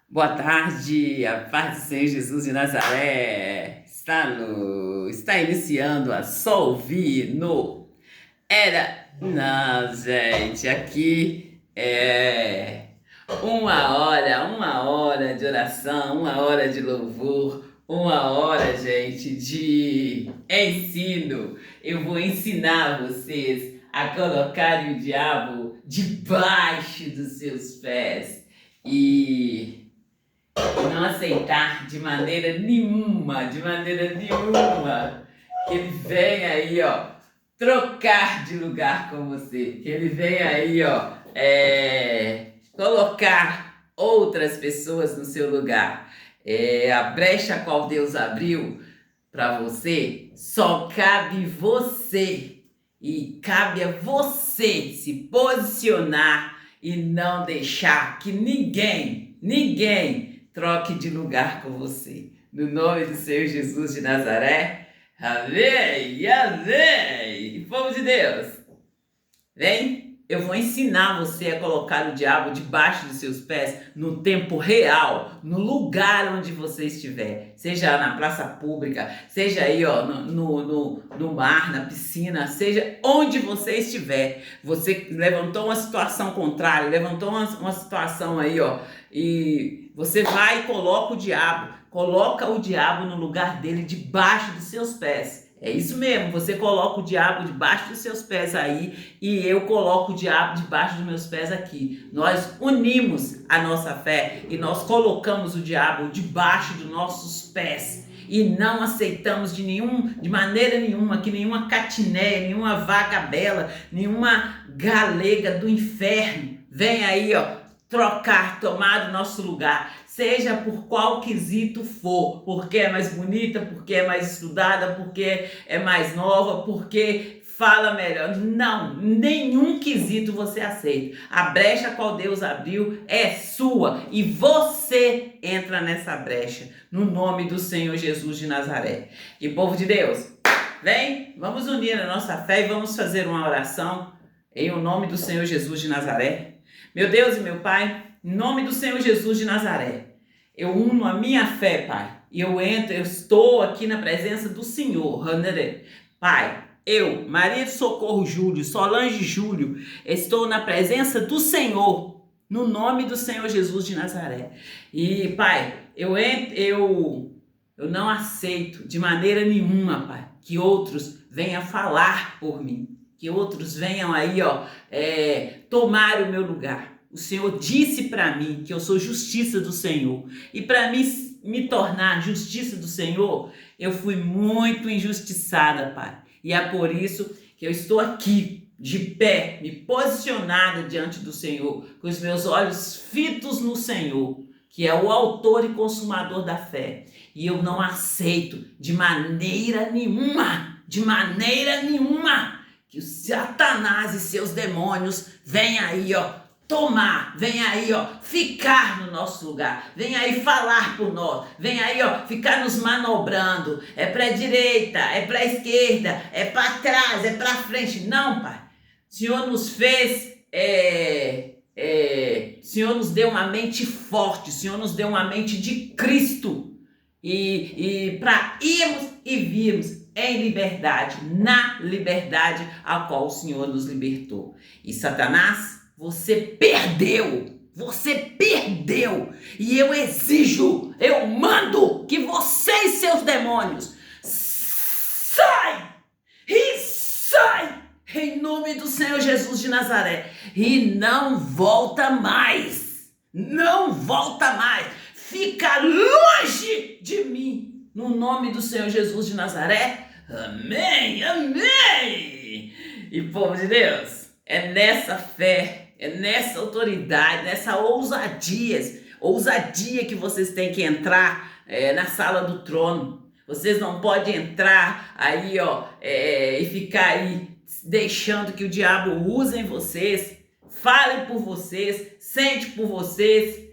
Boa tarde, a paz do Senhor Jesus de Nazaré está iniciando a Só Ouvir no Não, gente, aqui é uma hora de oração, uma hora de louvor, uma hora, gente, de ensino. Eu vou ensinar vocês a colocarem o diabo debaixo dos seus pés e não aceitar de maneira nenhuma, que ele venha aí, ó, trocar de lugar com você, que ele venha aí, ó, colocar outras pessoas no seu lugar. A brecha a qual Deus abriu para você, só cabe você, e cabe a você se posicionar e não deixar que ninguém troque de lugar com você. No nome do Senhor Jesus de Nazaré. Amém, amém. Povo de Deus, vem. Eu vou ensinar você a colocar o diabo debaixo dos seus pés no tempo real, no lugar onde você estiver. Seja na praça pública, seja aí, ó, no mar, na piscina, seja onde você estiver. Você levantou uma situação contrária, levantou uma situação aí, ó, e você vai e coloca o diabo no lugar dele, debaixo dos seus pés. É isso mesmo, você coloca o diabo debaixo dos seus pés aí e eu coloco o diabo debaixo dos meus pés aqui. Nós unimos a nossa fé e nós colocamos o diabo debaixo dos nossos pés e não aceitamos de maneira nenhuma que nenhuma catinéia, nenhuma vagabela, nenhuma galega do inferno venha aí, ó, tomar o nosso lugar, seja por qual quesito for, porque é mais bonita, porque é mais estudada, porque é mais nova, porque fala melhor. Não, nenhum quesito você aceita. A brecha a qual Deus abriu é sua e você entra nessa brecha, no nome do Senhor Jesus de Nazaré. E povo de Deus, vem, vamos unir a nossa fé e vamos fazer uma oração em o nome do Senhor Jesus de Nazaré. Meu Deus e meu Pai, em nome do Senhor Jesus de Nazaré, eu uno a minha fé, Pai, e eu estou aqui na presença do Senhor. Pai, eu, Maria de Socorro Júlio, Solange Júlio, estou na presença do Senhor, no nome do Senhor Jesus de Nazaré. E, Pai, eu não aceito de maneira nenhuma, Pai, que outros venham falar por mim. Que outros venham aí, ó, tomar o meu lugar. O Senhor disse para mim que eu sou justiça do Senhor. E para me tornar justiça do Senhor, eu fui muito injustiçada, Pai. E é por isso que eu estou aqui, de pé, me posicionada diante do Senhor, com os meus olhos fitos no Senhor, que é o autor e consumador da fé. E eu não aceito de maneira nenhuma, que o Satanás e seus demônios venham aí, ó, vem aí, ó, ficar no nosso lugar, vem aí falar por nós, vem aí, ó, ficar nos manobrando, é pra direita, é pra esquerda, é pra trás, é pra frente. Não, Pai, o Senhor nos fez, o Senhor nos deu uma mente forte, o Senhor nos deu uma mente de Cristo, e para irmos e virmos em liberdade, na liberdade a qual o Senhor nos libertou. E Satanás, você perdeu, e eu exijo, eu mando que você e seus demônios sai em nome do Senhor Jesus de Nazaré e não volta mais, fica longe de mim, no nome do Senhor Jesus de Nazaré. Amém, amém. E povo de Deus, é nessa fé, é nessa autoridade, nessa ousadia que vocês têm que entrar na sala do trono. Vocês não podem entrar aí, ó, e ficar aí deixando que o diabo use em vocês, fale por vocês, sente por vocês,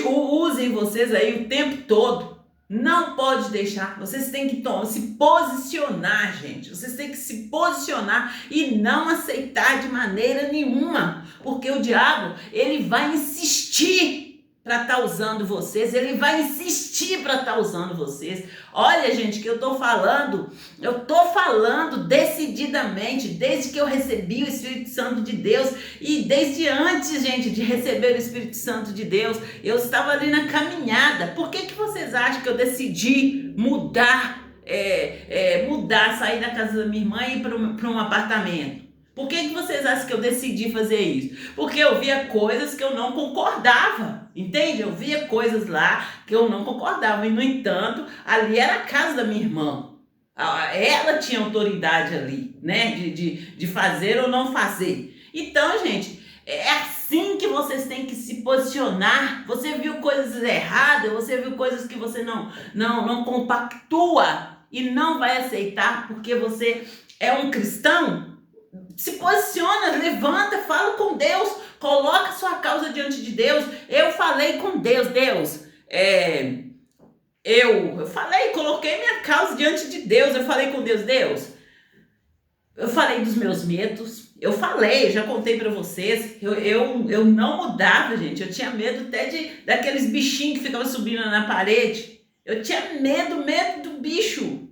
use em vocês aí o tempo todo. Não pode deixar, vocês têm que se posicionar, gente. Vocês têm que se posicionar e não aceitar de maneira nenhuma, porque o diabo, ele vai insistir para estar usando vocês, ele vai insistir para estar usando vocês. Olha, gente, que eu tô falando decididamente, desde que eu recebi o Espírito Santo de Deus e desde antes, gente, de receber o Espírito Santo de Deus, eu estava ali na caminhada. Por que vocês acham que eu decidi mudar, sair da casa da minha irmã e ir para um apartamento? Por que vocês acham que eu decidi fazer isso? Porque eu via coisas que eu não concordava, entende? Eu via coisas lá que eu não concordava e, no entanto, ali era a casa da minha irmã. Ela tinha autoridade ali, né? De fazer ou não fazer. Então, gente, é assim que vocês têm que se posicionar. Você viu coisas erradas, você viu coisas que você não compactua e não vai aceitar porque você é um cristão. Se posiciona, levanta, fala com Deus, coloca sua causa diante de Deus. Eu falei com Deus, eu falei, coloquei minha causa diante de Deus. Eu falei com Deus, eu falei dos meus medos, eu já contei pra vocês, eu não mudava, gente. Eu tinha medo até daqueles bichinhos que ficavam subindo na parede. Eu tinha medo do bicho.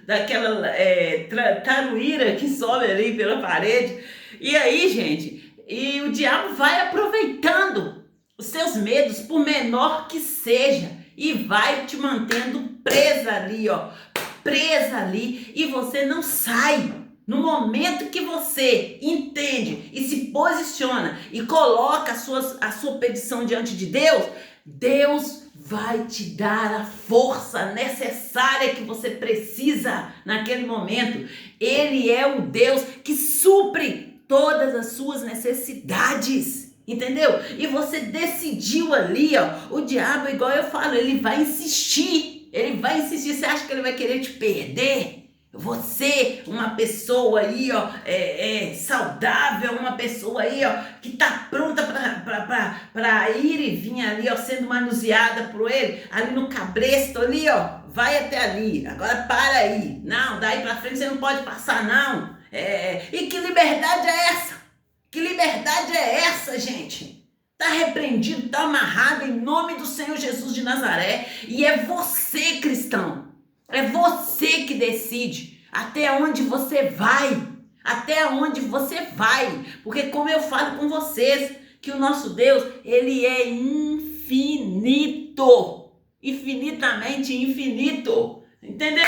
Daquela taruíra que sobe ali pela parede. E aí, gente, e o diabo vai aproveitando os seus medos, por menor que seja, e vai te mantendo presa ali, e você não sai. No momento que você entende e se posiciona e coloca a sua petição diante de Deus, Deus vai te dar a força necessária que você precisa naquele momento. Ele é o Deus que supre todas as suas necessidades, entendeu? E você decidiu ali, o diabo, igual eu falo, ele vai insistir. Você acha que ele vai querer te perder? Você, uma pessoa aí, saudável, uma pessoa aí, que tá pronta para ir e vir ali, sendo manuseada por ele, ali no cabresto ali, vai até ali, agora para aí, não, daí para frente você não pode passar não. E que liberdade é essa? Que liberdade é essa, gente? Tá repreendido, tá amarrado em nome do Senhor Jesus de Nazaré. E é você, cristão. É você que decide até onde você vai. Até onde você vai. Porque como eu falo com vocês, que o nosso Deus, ele é infinito. Infinitamente infinito. Entendeu?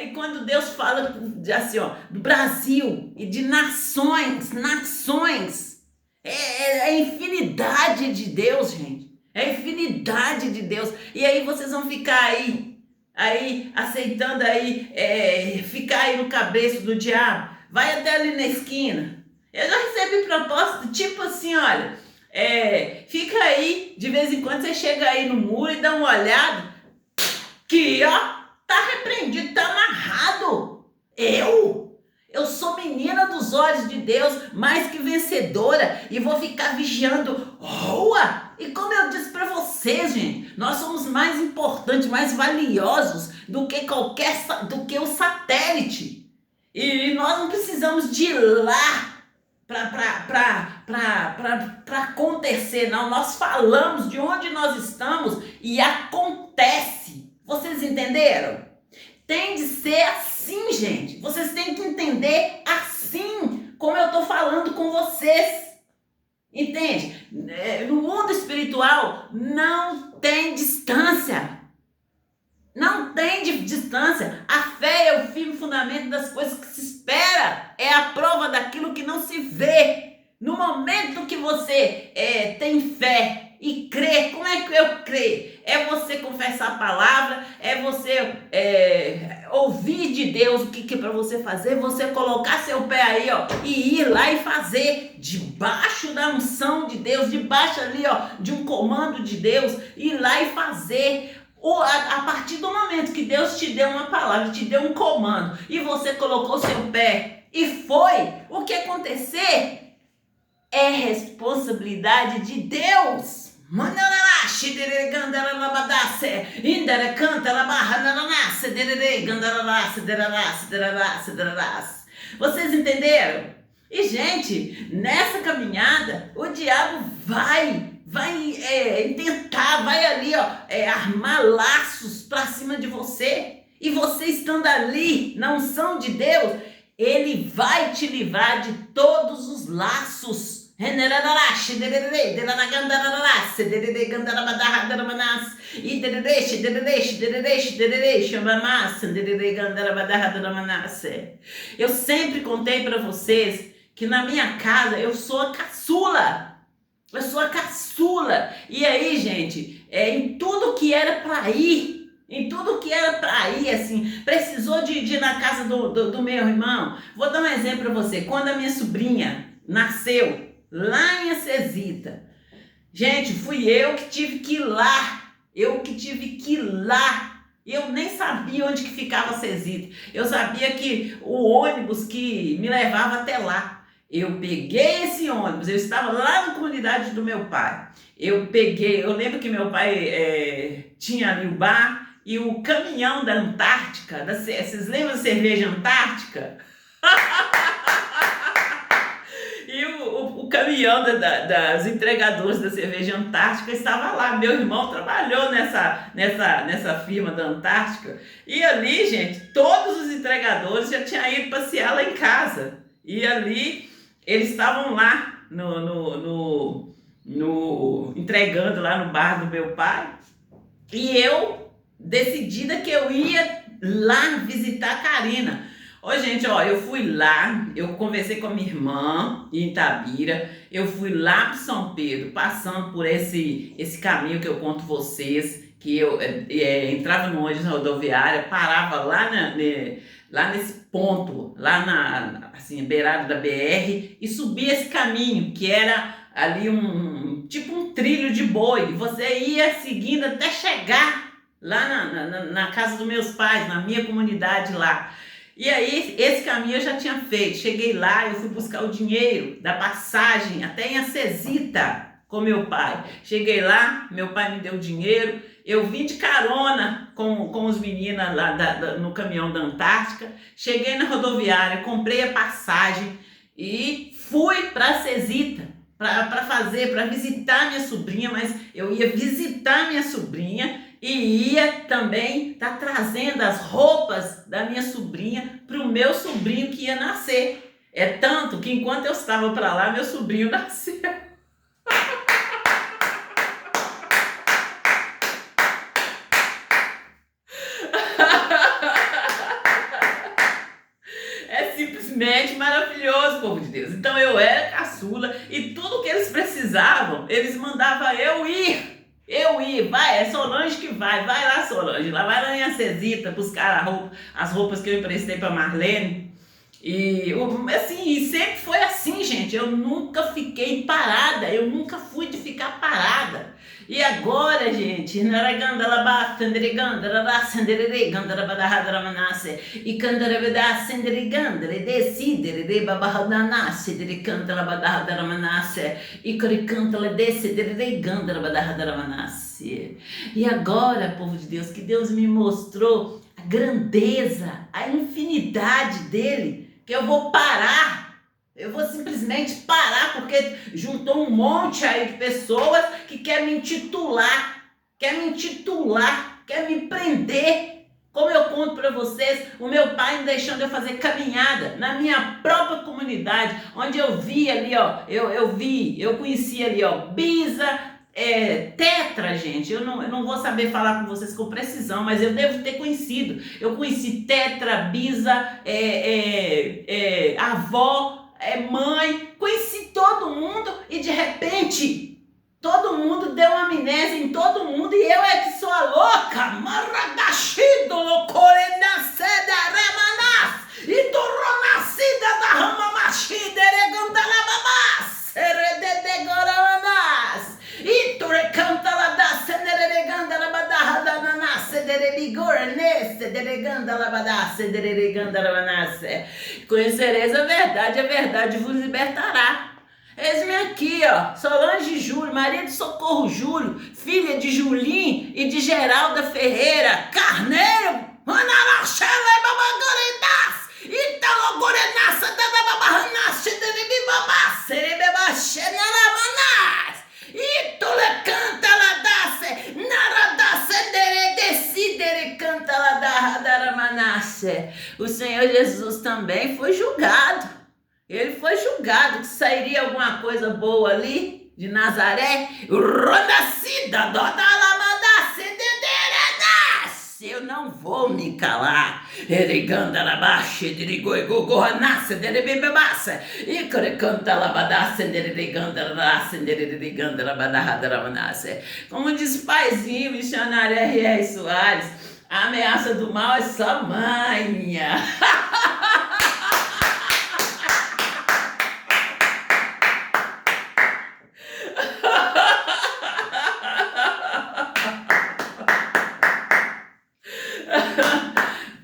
E quando Deus fala assim, do Brasil e de nações, é a infinidade de Deus, gente. É a infinidade de Deus. E aí vocês vão ficar aí aceitando ficar aí no cabresto do diabo. Vai até ali na esquina. Eu já recebi proposta tipo assim, olha, fica aí, de vez em quando você chega aí no muro e dá uma olhada, que tá repreendido, tá amarrado. Eu sou menina dos olhos de Deus, mais que vencedora, e vou ficar vigiando. E como eu disse para vocês, gente, nós somos mais importantes, mais valiosos do que o satélite. E nós não precisamos de ir lá para acontecer, não. Nós falamos de onde nós estamos e acontece. Vocês entenderam? Tem de ser assim, gente. Vocês têm que entender assim, como eu estou falando com vocês. Entende? No mundo espiritual não tem distância. Não tem distância. A fé é o firme fundamento das coisas que se espera. É a prova daquilo que não se vê. No momento que você tem fé e crê, como é que eu creio? É você confessar a palavra, é você ouvir de Deus o que é para você fazer, você colocar seu pé aí, e ir lá e fazer, debaixo da unção de Deus, debaixo ali, de um comando de Deus, ir lá e fazer. A partir do momento que Deus te deu uma palavra, te deu um comando, e você colocou seu pé e foi, o que acontecer é responsabilidade de Deus. Vocês entenderam? E, gente, nessa caminhada, o diabo vai tentar, vai ali, ó, armar laços para cima de você. E você estando ali na unção de Deus, Ele vai te livrar de todos os laços. Eu sempre contei para vocês que na minha casa eu sou a caçula. Eu sou a caçula. E aí, gente, em tudo que era para ir, assim, precisou de ir na casa do meu irmão. Vou dar um exemplo para você. Quando a minha sobrinha nasceu, lá em Acesita, gente, fui eu que tive que ir lá. Eu nem sabia onde que ficava Acesita. Eu sabia que o ônibus que me levava até lá. Eu peguei esse ônibus, eu estava lá na comunidade do meu pai. Eu lembro que meu pai tinha ali o bar e o caminhão da Antártica. Vocês lembram da cerveja Antártica? E o caminhão das entregadoras da cerveja Antártica estava lá. Meu irmão trabalhou nessa firma da Antártica. E ali, gente, todos os entregadores já tinham ido passear lá em casa. E ali eles estavam lá entregando lá no bar do meu pai. E eu, decidida que eu ia lá visitar a Karina. Gente, eu fui lá, eu conversei com a minha irmã em Itabira, eu fui lá para São Pedro, passando por esse caminho que eu conto vocês, que eu entrava no ônibus na rodoviária, parava lá nesse ponto, lá assim, beirada da BR, e subia esse caminho, que era ali tipo um trilho de boi, e você ia seguindo até chegar lá na casa dos meus pais, na minha comunidade lá. E aí, esse caminho eu já tinha feito. Cheguei lá, eu fui buscar o dinheiro da passagem até em Acesita com meu pai. Cheguei lá, meu pai me deu o dinheiro, eu vim de carona com os meninos lá no caminhão da Antártica. Cheguei na rodoviária, comprei a passagem e fui para Acesita para visitar minha sobrinha, mas eu ia visitar minha sobrinha e ia também estar trazendo as roupas da minha sobrinha para o meu sobrinho que ia nascer. É tanto que enquanto eu estava para lá, meu sobrinho nasceu. É simplesmente maravilhoso, povo de Deus. Então eu era caçula e tudo que eles precisavam, eles mandavam eu ir. Vai, é Solange que vai lá Solange, vai lá em Acesita buscar as roupas que eu emprestei para Marlene. E assim, sempre foi assim, gente, eu nunca fiquei parada, eu nunca fui de ficar parada. E agora, gente, e agora, povo de Deus, que Deus me mostrou a grandeza, a infinidade dele, que eu vou parar. Eu vou simplesmente parar, porque juntou um monte aí de pessoas que quer me intitular, quer me prender. Como eu conto para vocês, o meu pai não deixando eu fazer caminhada na minha própria comunidade, onde eu vi ali, eu conheci ali, Bisa, Tetra, gente, eu não vou saber falar com vocês com precisão, mas eu devo ter conhecido. Eu conheci Tetra, Bisa, avó, mãe, conheci todo mundo e de repente todo mundo deu uma amnésia em todo mundo e eu é que sou a louca. Marradashido loucorenaceda ramanas e torronacida da ramamachida eregandalababas erededegoramanas e turecantaladas eneregandalabadahadanananas ederebigornes ederegandalabadas ederegandalabanas. Conhecereis a verdade vos libertará. Eis-me aqui, Solange Júlio, Maria de Socorro Júlio, filha de Julim e de Geralda Ferreira, Carneiro, Manaraxela e Babagoridas, Italogorenaça, Tadababaranaxa, Terebibabá, Serebebá, Xenalamanás, Itolecanta, O Senhor Jesus também foi julgado. Ele foi julgado que sairia alguma coisa boa ali de Nazaré. Eu não vou me calar. Como diz o paizinho missionário R.R. Soares, a ameaça do mal é só manha.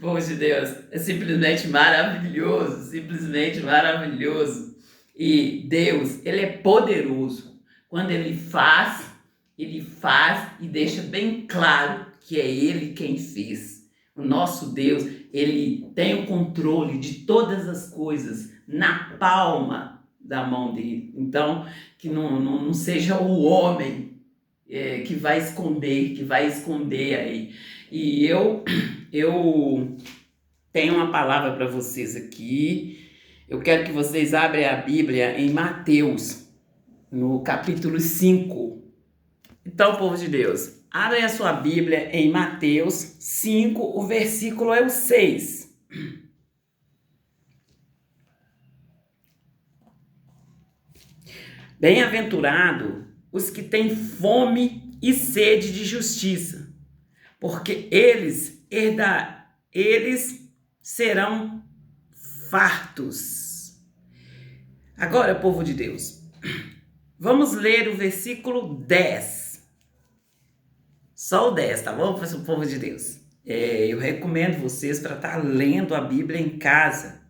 Povo de Deus, é simplesmente maravilhoso, simplesmente maravilhoso. E Deus, Ele é poderoso. Quando Ele faz e deixa bem claro que é Ele quem fez. O nosso Deus, Ele tem o controle de todas as coisas na palma da mão dele. Então, que não seja o homem que vai esconder aí. E eu tenho uma palavra para vocês aqui. Eu quero que vocês abrem a Bíblia em Mateus, no capítulo 5. Então, povo de Deus, abrem a sua Bíblia em Mateus 5, o versículo é o 6. Bem-aventurado os que têm fome e sede de justiça, porque eles serão fartos. Agora, povo de Deus, vamos ler o versículo 10. Só o 10, tá bom, povo de Deus? Eu recomendo vocês para estar lendo a Bíblia em casa.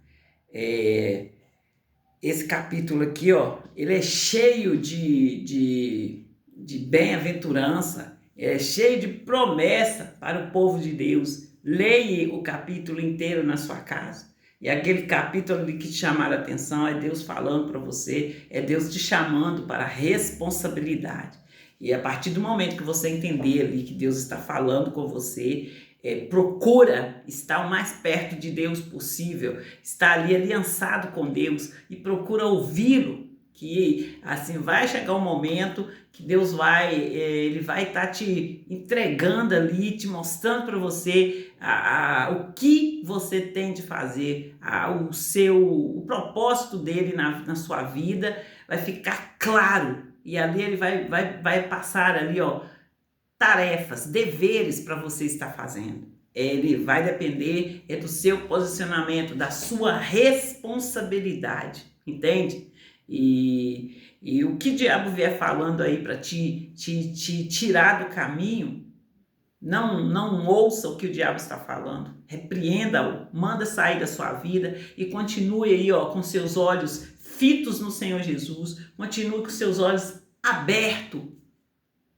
Esse capítulo aqui, ó, ele é cheio de bem-aventurança, é cheio de promessa para o povo de Deus. Leia o capítulo inteiro na sua casa. E aquele capítulo ali que te chamar a atenção é Deus falando para você, é Deus te chamando para a responsabilidade. E a partir do momento que você entender ali que Deus está falando com você, procura estar o mais perto de Deus possível, estar ali aliançado com Deus e procura ouvi-lo, que assim vai chegar um momento que Deus ele vai estar te entregando ali, te mostrando para você o que você tem de fazer, o propósito dele na sua vida vai ficar claro, e ali ele vai passar ali, ó, tarefas, deveres para você estar fazendo. Ele vai depender do seu posicionamento, da sua responsabilidade, entende? E o que o diabo vier falando aí para te tirar do caminho, não ouça o que o diabo está falando, repreenda-o, manda sair da sua vida e continue aí, ó, com seus olhos fitos no Senhor Jesus, continue com seus olhos abertos,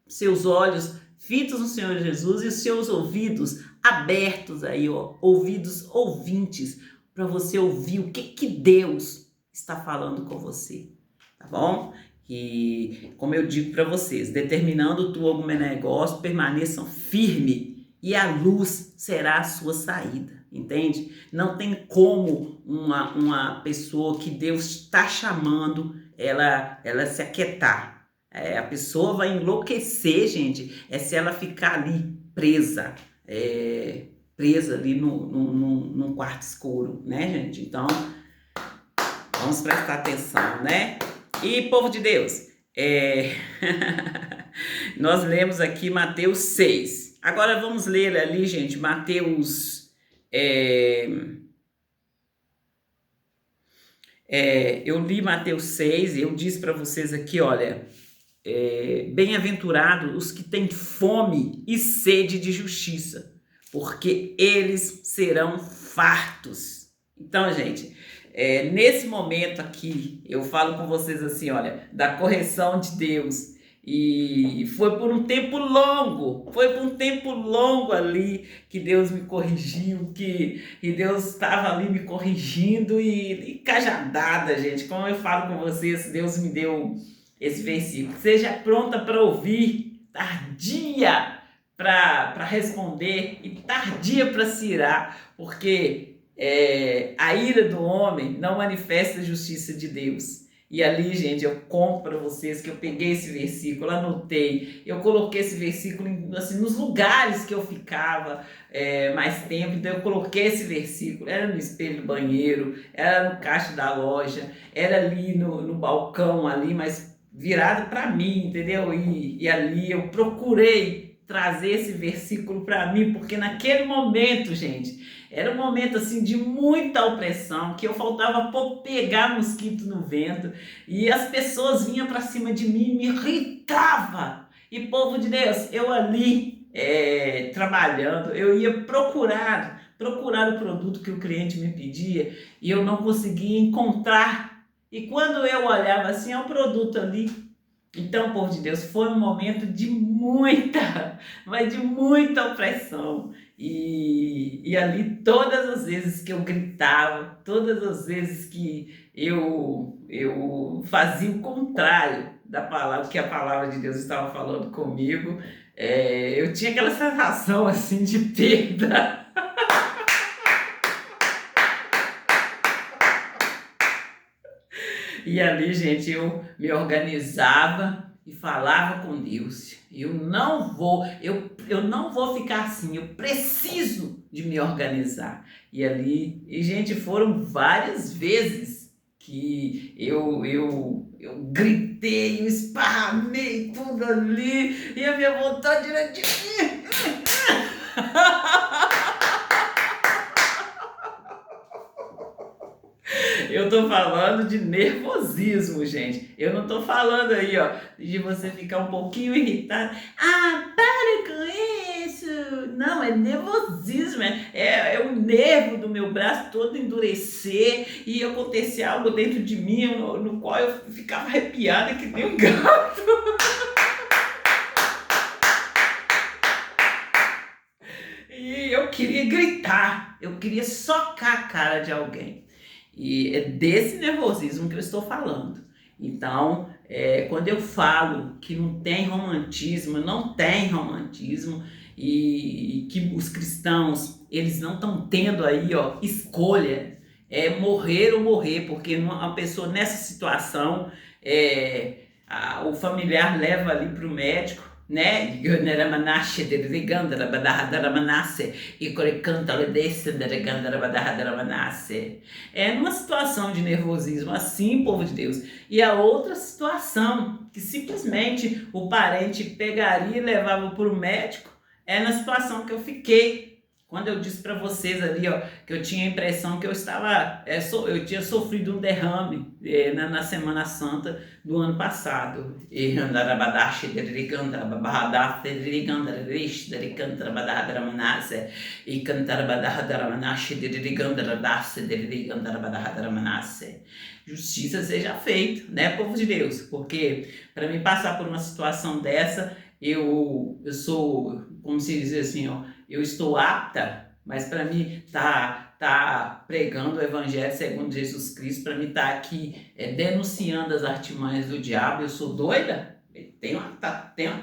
seus olhos fitos no Senhor Jesus e os seus ouvidos abertos aí, ó, ouvidos ouvintes, para você ouvir o que Deus está falando com você, tá bom? E como eu digo para vocês, determinando tu algum negócio, permaneçam firme e a luz será a sua saída, entende? Não tem como uma pessoa que Deus está chamando, ela se aquietar. A pessoa vai enlouquecer, gente, se ela ficar ali presa ali num quarto escuro, né, gente? Então, vamos prestar atenção, né? E, povo de Deus, nós lemos aqui Mateus 6. Agora vamos ler ali, gente, Mateus... eu li Mateus 6, eu disse para vocês aqui, olha... bem-aventurados os que têm fome e sede de justiça, porque eles serão fartos. Então, gente, nesse momento aqui, eu falo com vocês assim, olha, da correção de Deus, e foi por um tempo longo ali que Deus me corrigiu, que Deus estava ali me corrigindo e cajadada, gente, como eu falo com vocês, Deus me deu esse versículo: seja pronta para ouvir, tardia para responder e tardia para se irar, porque a ira do homem não manifesta a justiça de Deus. E ali, gente, eu conto para vocês que eu peguei esse versículo, anotei, eu coloquei esse versículo assim, nos lugares que eu ficava mais tempo, então eu coloquei esse versículo, era no espelho do banheiro, era no caixa da loja, era ali no balcão ali, mas virado para mim, entendeu? E ali eu procurei trazer esse versículo para mim, porque naquele momento, gente, era um momento assim de muita opressão, que eu faltava pouco pegar mosquito no vento, e as pessoas vinham para cima de mim, me irritava. E povo de Deus, eu ali trabalhando, eu ia procurar o produto que o cliente me pedia e eu não conseguia encontrar. E quando eu olhava assim, é o produto ali. Então, povo de Deus, foi um momento de muita, mas de muita opressão. E ali, todas as vezes que eu gritava, todas as vezes que eu fazia o contrário da palavra, que a palavra de Deus estava falando comigo, eu tinha aquela sensação assim de perda. E ali, gente, eu me organizava e falava com Deus. Eu não vou ficar assim, eu preciso de me organizar. E ali, gente, foram várias vezes que eu gritei, eu esparramei tudo ali, e a minha vontade era de... Eu tô falando de nervosismo, gente. Eu não tô falando aí, ó, de você ficar um pouquinho irritado. Ah, para com isso! Não, é nervosismo, é o nervo do meu braço todo endurecer e acontecer algo dentro de mim no qual eu ficava arrepiada que nem um gato. E eu queria gritar, eu queria socar a cara de alguém. E é desse nervosismo que eu estou falando. Então, quando eu falo que não tem romantismo, não tem romantismo, e que os cristãos, eles não estão tendo aí, ó, escolha, morrer ou morrer, porque uma pessoa nessa situação, o familiar leva ali para o médico, né? É numa situação de nervosismo assim, povo de Deus. E a outra situação, que simplesmente o parente pegaria e levava para o médico, é na situação que eu fiquei. Quando eu disse para vocês ali, ó, que eu tinha a impressão que eu estava, eu tinha sofrido um derrame na Semana Santa do ano passado. E justiça seja feita, né, povo de Deus? Porque para mim passar por uma situação dessa, eu sou, como se diz assim, ó, eu estou apta, mas para mim tá pregando o Evangelho segundo Jesus Cristo, para mim tá aqui denunciando as artimanhas do diabo, eu sou doida? Tem uma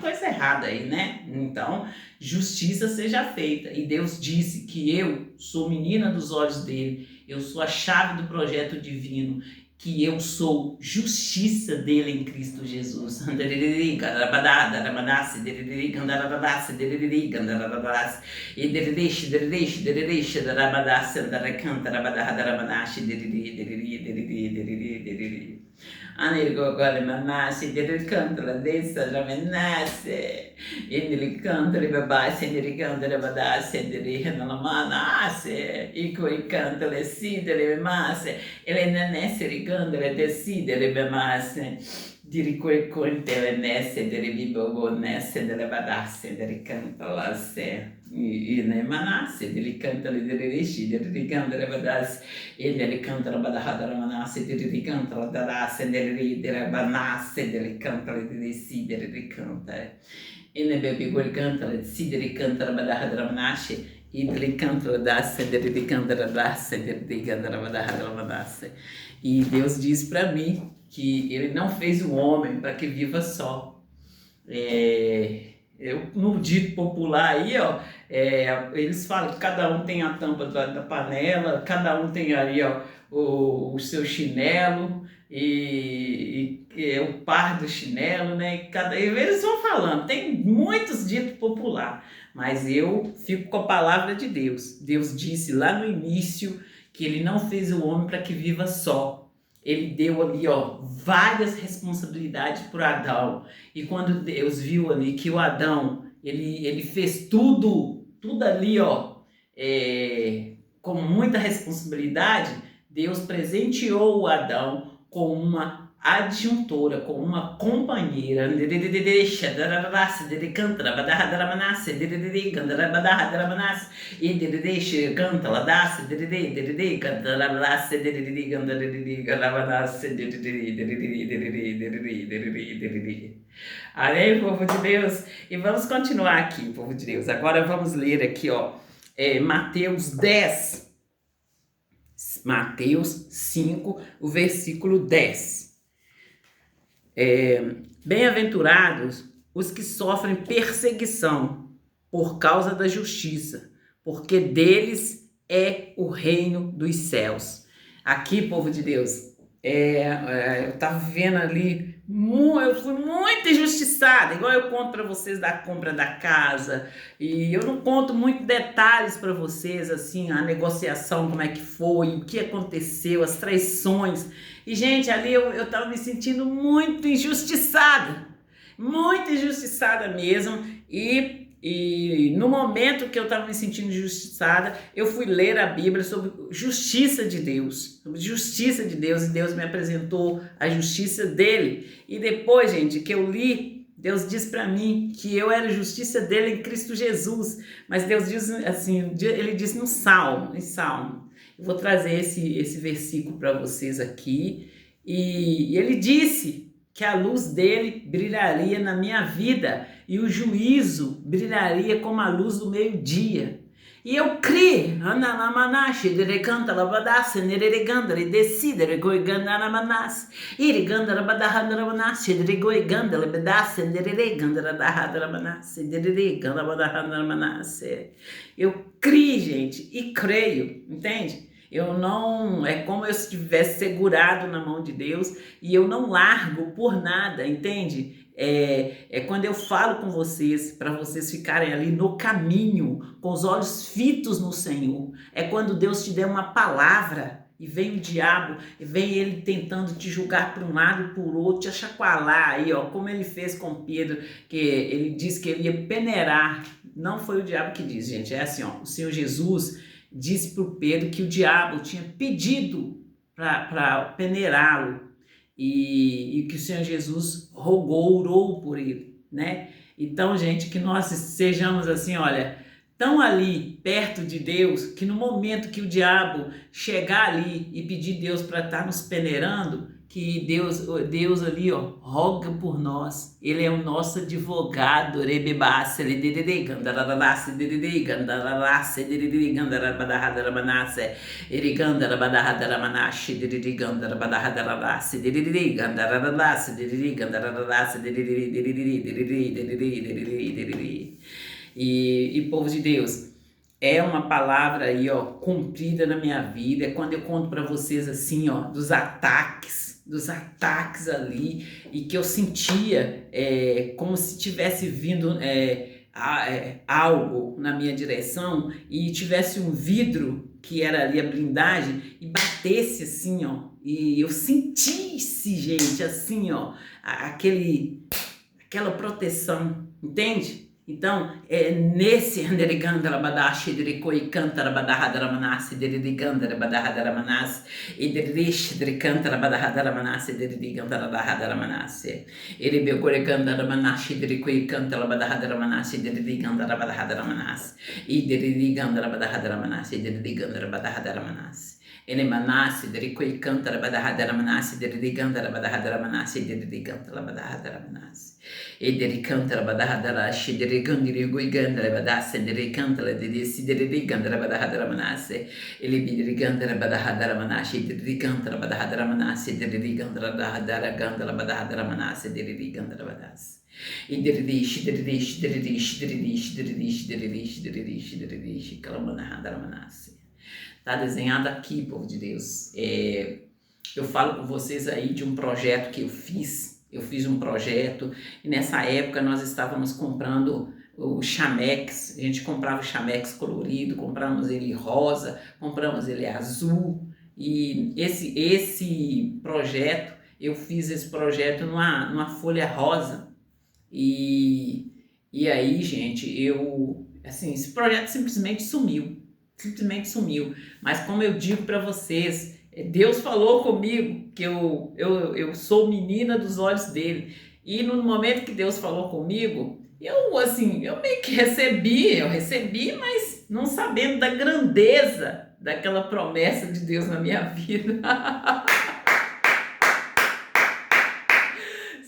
coisa errada aí, né? Então, justiça seja feita. E Deus disse que eu sou menina dos olhos dele, eu sou a chave do projeto divino, que eu sou justiça dele em Cristo Jesus. Agora manasce, ele canta lá dentro, já manasce, ele canta, ele babasce, ele canta, ele badasse, ele renala manasse, e coi canta, ele sida, ele bemasse, ele nanesse, ele canta, ele decide, ele bemasse, diri coi conte, ele nesse, ele bibogo nesse, ele badasse, ele canta lá se. E ne manasse, ele canta, ele riesce, ele canta, ele badasse, ele canta, ele badahada, ele manasse, ele canta, ele dadasse, ele ridere, banasse, ele canta, ele decide, ele canta. E ne bebigo il canta, ele decide, ele canta, ele badahada, ele manasse, ele canta, ele dasse, ele canta, ele dasse, ele canta, ele badahada, ele manasse. E Deus diz para mim que ele não fez o homem para que viva só. No dito popular aí, ó, eles falam que cada um tem a tampa da panela, cada um tem ali, ó, o seu chinelo e é o par do chinelo, né? Eles vão falando, tem muitos ditos popular, mas eu fico com a palavra de Deus. Deus disse lá no início que ele não fez o homem para que viva só. Ele deu ali, ó, várias responsabilidades para Adão. E quando Deus viu ali que o Adão, ele fez tudo ali, ó, com muita responsabilidade, Deus presenteou o Adão com uma adjuntora, com uma companheira. Amém, povo de Deus? E vamos continuar aqui, povo de Deus. Agora vamos ler aqui, ó, Mateus 10. Mateus 5, o versículo 10. Bem-aventurados os que sofrem perseguição por causa da justiça, porque deles é o reino dos céus. Aqui, povo de Deus, eu estava vivendo ali, eu fui muito injustiçada, igual eu conto para vocês da compra da casa, e eu não conto muito detalhes para vocês, assim, a negociação, como é que foi, o que aconteceu, as traições. E, gente, ali eu estava me sentindo muito injustiçada mesmo, e no momento que eu estava me sentindo injustiçada, eu fui ler a Bíblia sobre justiça de Deus, e Deus me apresentou a justiça dele. E depois, gente, que eu li, Deus diz para mim que eu era a justiça dele em Cristo Jesus. Mas Deus diz assim, ele diz no Salmo. Eu vou trazer esse versículo para vocês aqui. E ele disse que a luz dele brilharia na minha vida e o juízo brilharia como a luz do meio-dia. E eu criei, eu criei, gente, e creio, entende? Eu não, é como eu estivesse segurado na mão de Deus e eu não largo por nada, entende? É quando eu falo com vocês, para vocês ficarem ali no caminho, com os olhos fitos no Senhor. É quando Deus te der uma palavra e vem o diabo, e vem ele tentando te julgar por um lado e por outro, te achacoalhar aí, ó, como ele fez com Pedro, que ele disse que ele ia peneirar. Não foi o diabo que disse, gente, é assim, ó, o Senhor Jesus disse para o Pedro que o diabo tinha pedido para peneirá-lo e que o Senhor Jesus orou por ele, né? Então, gente, que nós sejamos assim, olha, tão ali perto de Deus, que no momento que o diabo chegar ali e pedir Deus para estar nos peneirando, que Deus ali, ó, roga por nós. Ele é o nosso advogado. E povo de Deus, é uma palavra aí, ó, cumprida na minha vida. É quando eu conto para vocês assim, ó, dos ataques ali, e que eu sentia como se tivesse vindo algo na minha direção e tivesse um vidro que era ali a blindagem e batesse assim, ó, e eu sentisse, gente, assim, ó, aquela proteção, entende? Então, nesse ele manasse, dericoi canta, rabadahadara manasse, deriganda, rabadahadara manasse, deriganda, rabadahadara manasse. E dericanta, rabadahadara, shiderigandiri, guiganda, rabadasse, dericanta, dedesi, deriganda, rabadahadara manasse. Ele bidiriganda, rabadahadara manasse, deriganda, rabadahadara manasse, deriganda, rabadahadara ganda, rabadahadara manasse, deriganda, rabadasse. E deredish, deredish, deredish, deredish, deredish, deredish, deredish, deredish, calamanahadaramanase. Tá desenhado aqui, povo de Deus. Eu falo com vocês aí de um projeto que eu fiz. Eu fiz um projeto e nessa época nós estávamos comprando o chamex. A gente comprava o chamex colorido, compramos ele rosa, compramos ele azul. E esse projeto, eu fiz esse projeto numa folha rosa. E aí, gente, esse projeto simplesmente sumiu. Simplesmente sumiu. Mas como eu digo para vocês, Deus falou comigo que eu sou menina dos olhos dele. E no momento que Deus falou comigo, eu meio que recebi, mas não sabendo da grandeza daquela promessa de Deus na minha vida.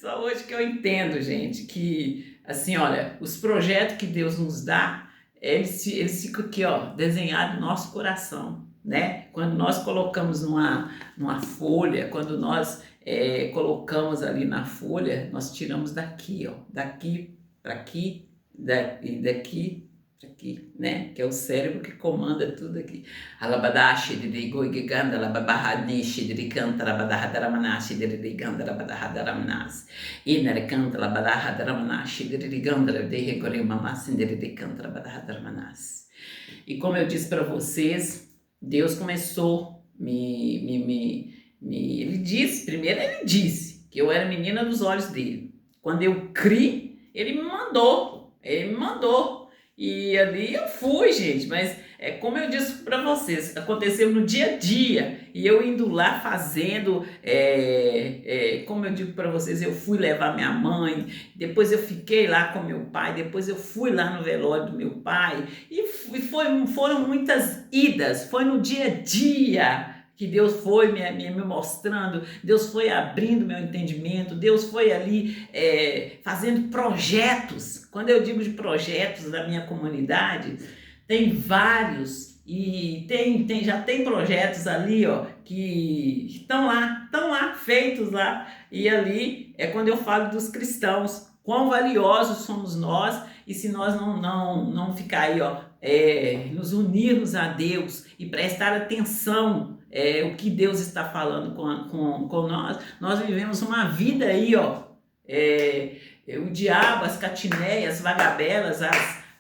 Só hoje que eu entendo, gente, que assim, olha, os projetos que Deus nos dá, eles ficam aqui, ó, desenhados no nosso coração, né? Quando nós colocamos numa folha, quando nós colocamos ali na folha, nós tiramos daqui, ó, daqui para aqui, daqui para aqui, né? Que é o cérebro que comanda tudo aqui. Alabadashi de goiganda, alabahanishi de canta, alabadaharamanashi de ganda, alabadaharamanashi. Inercanta, alabadaharamanashi de ganda, de regorimamasin de canta, alabadaharamanashi. E como eu disse para vocês, Deus começou ele disse que eu era menina dos olhos dele. Quando eu criei, ele me mandou. E ali eu fui, gente, mas como eu disse para vocês, aconteceu no dia a dia, e eu indo lá fazendo, como eu digo para vocês, eu fui levar minha mãe, depois eu fiquei lá com meu pai, depois eu fui lá no velório do meu pai, e foram muitas idas, foi no dia a dia que Deus foi me mostrando, Deus foi abrindo meu entendimento, Deus foi ali fazendo projetos. Quando eu digo de projetos da minha comunidade, tem vários, e já tem projetos ali, ó, que estão lá, feitos lá, e ali é quando eu falo dos cristãos, quão valiosos somos nós, e se nós não ficar aí, ó, nos unirmos a Deus e prestar atenção o que Deus está falando com nós vivemos uma vida aí, ó, o diabo, as catineias, as vagabelas,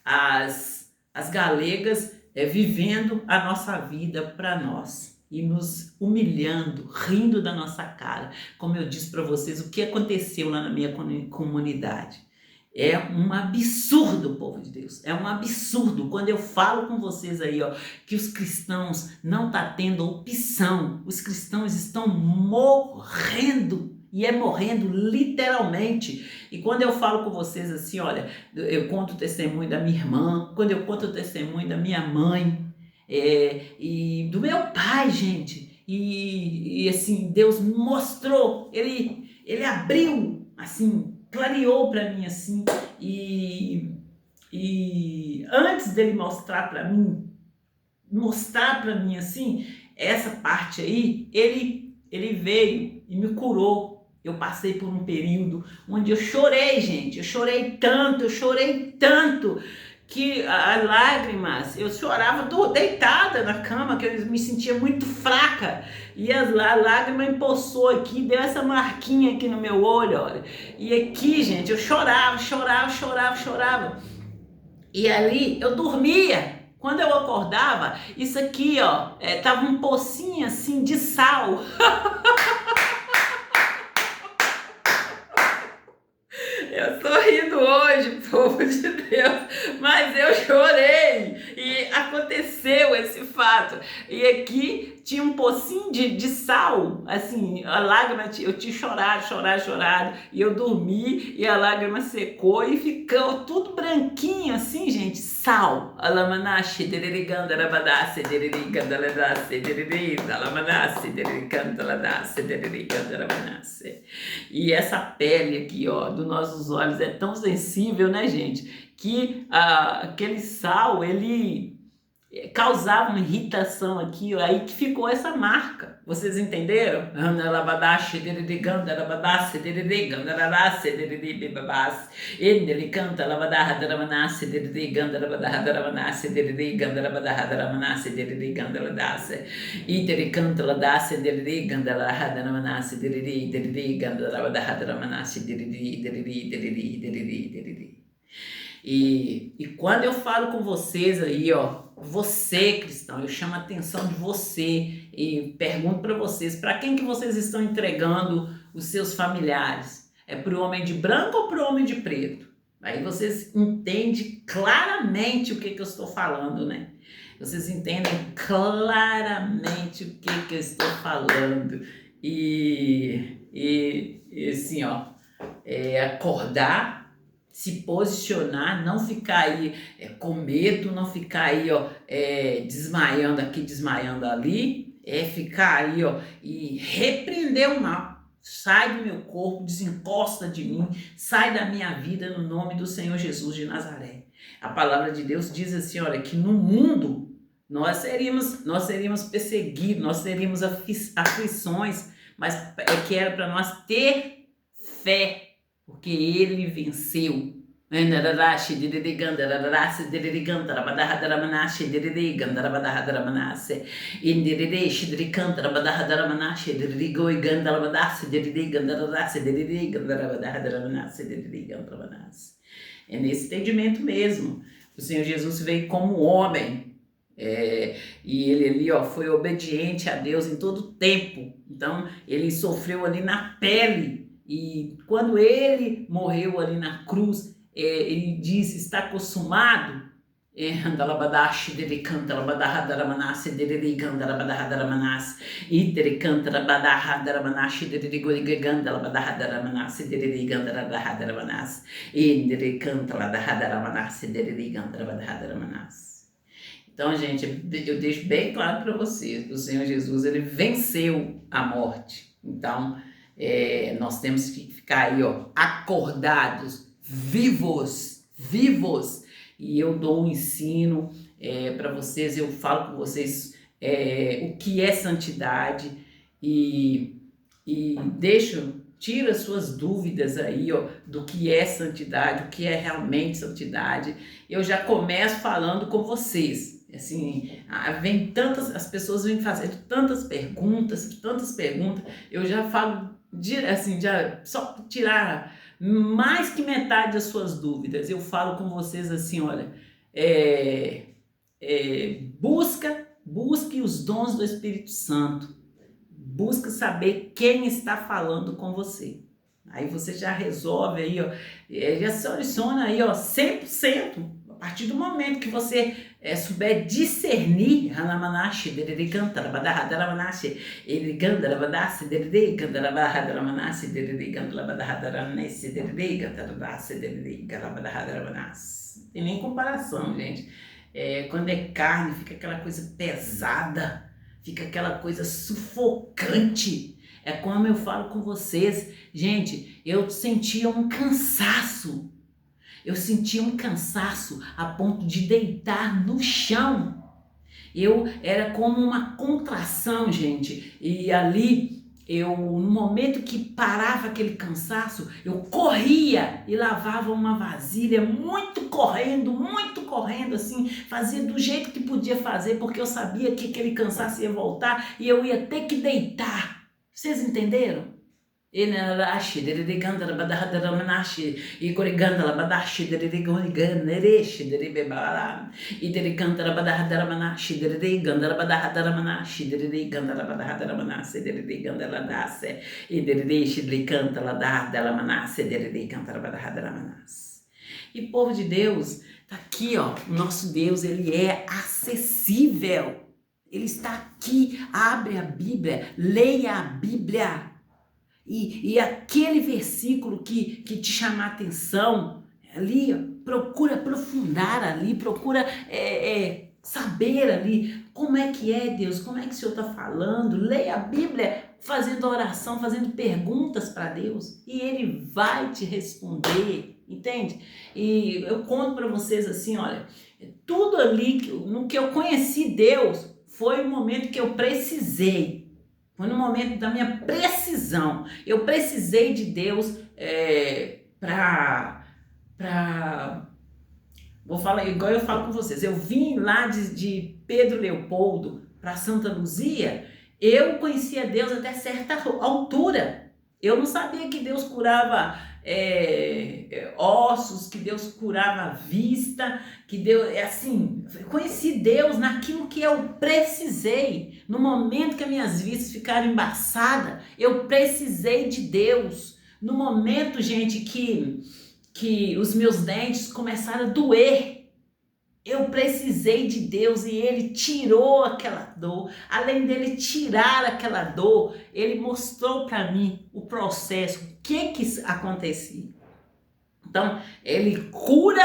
as galegas, vivendo a nossa vida para nós e nos humilhando, rindo da nossa cara. Como eu disse para vocês, o que aconteceu lá na minha comunidade. É um absurdo, povo de Deus, é um absurdo. Quando eu falo com vocês aí, ó, que os cristãos não estão tendo opção, os cristãos estão morrendo, e morrendo literalmente. E quando eu falo com vocês assim, olha, eu conto o testemunho da minha irmã, quando eu conto o testemunho da minha mãe, e do meu pai, gente, e assim, Deus mostrou, ele abriu, assim, clareou para mim assim, e antes dele mostrar para mim assim, essa parte aí, ele veio e me curou. Eu passei por um período onde eu chorei, gente, eu chorei tanto, que as lágrimas, eu chorava deitada na cama, que eu me sentia muito fraca, e a lágrima empoçou aqui, deu essa marquinha aqui no meu olho, olha, e aqui, gente, eu chorava, e ali eu dormia. Quando eu acordava, isso aqui, ó, tava um pocinho assim de sal. Eu tô rindo hoje, povo de Deus, mas eu chorei e aconteceu esse fato. E aqui tinha um pocinho de sal, assim, a lágrima, eu tinha chorado, e eu dormi e a lágrima secou e ficou tudo branquinho, assim, gente, sal. Alamanashi, dereriganda, rabadasse, dereriganda, ladasse, dereriganda, alamanasse, dereriganda, ladasse, dereriganda, rabadasse. E essa pele aqui, ó, dos nossos olhos é tão sensível, né, gente, que aquele sal, ele causava uma irritação aqui, ó, aí que ficou essa marca. Vocês entenderam? Ele canta e quando eu falo com vocês aí, ó, você cristão, eu chamo a atenção de você e pergunto para vocês, para quem que vocês estão entregando os seus familiares? É para o homem de branco ou para o homem de preto? Aí vocês entendem claramente o que eu estou falando, né? Vocês entendem claramente o que eu estou falando. E assim, ó, acordar, se posicionar, não ficar aí com medo, não ficar aí, ó, desmaiando aqui, desmaiando ali, ficar aí, ó, e repreender o mal. Sai do meu corpo, desencosta de mim, sai da minha vida no nome do Senhor Jesus de Nazaré. A palavra de Deus diz assim, olha, que no mundo nós seríamos perseguidos, nós teríamos aflições, mas que era para nós ter fé, porque ele venceu. É nesse entendimento mesmo. O Senhor Jesus veio como homem. E ele ali, ó, foi obediente a Deus em todo o tempo. Então, ele sofreu ali na pele. E quando ele morreu ali na cruz, ele disse, está consumado. Então, gente, eu deixo bem claro para vocês que o Senhor Jesus, ele venceu a morte. Então, nós temos que ficar aí, ó, acordados, vivos. E eu dou um ensino para vocês, eu falo com vocês o que é santidade e tira suas dúvidas aí, ó, do que é santidade, o que é realmente santidade. Eu já começo falando com vocês. Assim, as pessoas vêm fazendo tantas perguntas, eu já falo, assim, já só tirar mais que metade das suas dúvidas. Eu falo com vocês assim, olha, busque os dons do Espírito Santo, busque saber quem está falando com você. Aí você já resolve aí, ó, já seleciona aí, ó, 100%. A partir do momento que você souber discernir, tem nem comparação, gente. Quando é carne, fica aquela coisa pesada, fica aquela coisa sufocante. É como eu falo com vocês, gente, eu sentia um cansaço. Eu sentia um cansaço a ponto de deitar no chão. Era como uma contração, gente. E ali, no momento que parava aquele cansaço, eu corria e lavava uma vasilha, muito correndo, assim, fazia do jeito que podia fazer, porque eu sabia que aquele cansaço ia voltar e eu ia ter que deitar. Vocês entenderam? E povo de Deus, tá aqui, ó, o nosso Deus, ele é acessível. Ele está aqui, abre a Bíblia, leia a Bíblia. E aquele versículo que te chamar a atenção, ali, procura aprofundar ali, procura saber ali como é que é Deus, como é que o Senhor está falando. Leia a Bíblia fazendo oração, fazendo perguntas para Deus e Ele vai te responder. entende? E eu conto para vocês assim, olha, tudo ali, no que eu conheci Deus, foi o momento que eu precisei. Foi no momento da minha precisão. Eu precisei de Deus para vou falar igual eu falo com vocês. Eu vim lá de Pedro Leopoldo para Santa Luzia, eu conhecia Deus até certa altura. Eu não sabia que Deus curava ossos, que Deus curava a vista, que Deus, assim, eu conheci Deus naquilo que eu precisei. No momento que as minhas vistas ficaram embaçadas, eu precisei de Deus. No momento, gente, que os meus dentes começaram a doer, eu precisei de Deus e Ele tirou aquela dor. Além dele tirar aquela dor, Ele mostrou para mim o processo, o que acontecia. Então, Ele cura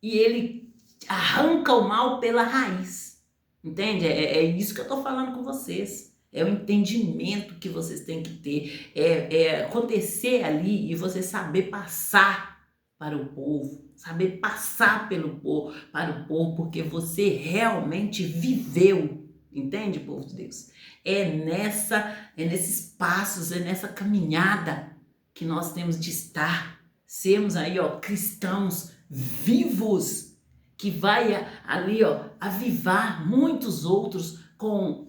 e Ele arranca o mal pela raiz. Entende? É isso que eu estou falando com vocês. É o entendimento que vocês têm que ter. É acontecer ali e você saber passar para o povo, saber passar para o povo, porque você realmente viveu, entende, povo de Deus? É nesses passos, é nessa caminhada que nós temos de estar, sermos aí, ó, cristãos vivos, que vai ali, ó, avivar muitos outros com